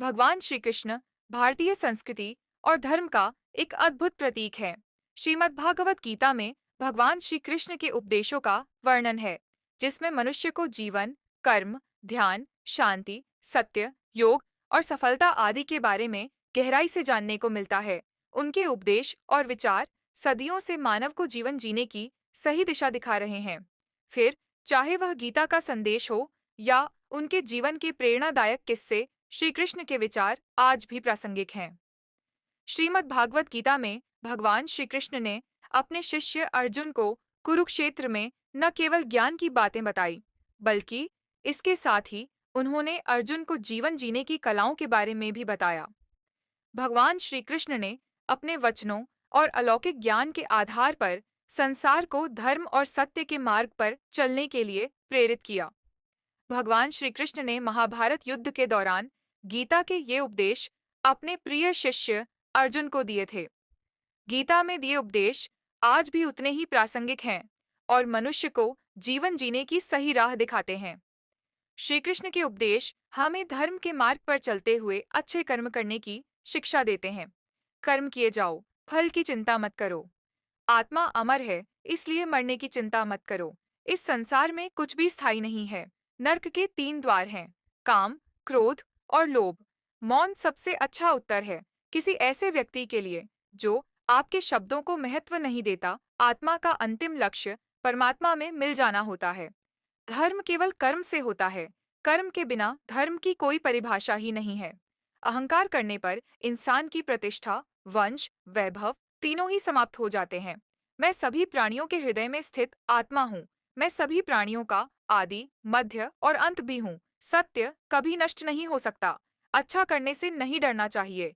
भगवान श्री कृष्ण भारतीय संस्कृति और धर्म का एक अद्भुत प्रतीक है। श्रीमद् भागवत गीता में भगवान श्री कृष्ण के उपदेशों का वर्णन है, जिसमें मनुष्य को जीवन, कर्म, ध्यान, शांति, सत्य, योग और सफलता आदि के बारे में गहराई से जानने को मिलता है। उनके उपदेश और विचार सदियों से मानव को जीवन जीने की सही दिशा दिखा रहे हैं। फिर चाहे वह गीता का संदेश हो या उनके जीवन के प्रेरणादायक किस्से, श्री कृष्ण के विचार आज भी प्रासंगिक हैं। श्रीमद् भागवत गीता में भगवान श्री कृष्ण ने अपने शिष्य अर्जुन को कुरुक्षेत्र में न केवल ज्ञान की बातें बताई, बल्कि इसके साथ ही उन्होंने अर्जुन को जीवन जीने की कलाओं के बारे में भी बताया। भगवान श्री कृष्ण ने अपने वचनों और अलौकिक ज्ञान के आधार पर संसार को धर्म और सत्य के मार्ग पर चलने के लिए प्रेरित किया। भगवान श्री कृष्ण ने महाभारत युद्ध के दौरान गीता के ये उपदेश अपने प्रिय शिष्य अर्जुन को दिए थे। गीता में दिए उपदेश आज भी उतने ही प्रासंगिक हैं और मनुष्य को जीवन जीने की सही राह दिखाते हैं। श्री कृष्ण के उपदेश हमें धर्म के मार्ग पर चलते हुए अच्छे कर्म करने की शिक्षा देते हैं। कर्म किए जाओ, फल की चिंता मत करो। आत्मा अमर है, इसलिए मरने की चिंता मत करो। इस संसार में कुछ भी स्थायी नहीं है। नर्क के 3 द्वार हैं, काम, क्रोध और लोभ। मौन सबसे अच्छा उत्तर है किसी ऐसे व्यक्ति के लिए जो आपके शब्दों को महत्व नहीं देता। आत्मा का अंतिम लक्ष्य परमात्मा में मिल जाना होता है। धर्म केवल कर्म से होता है। कर्म के बिना धर्म की कोई परिभाषा ही नहीं है। अहंकार करने पर इंसान की प्रतिष्ठा, वंश, वैभव तीनों ही समाप्त हो जाते हैं। मैं सभी प्राणियों के हृदय में स्थित आत्मा हूँ। मैं सभी प्राणियों का आदि, मध्य और अंत भी हूँ। सत्य कभी नष्ट नहीं हो सकता। अच्छा करने से नहीं डरना चाहिए,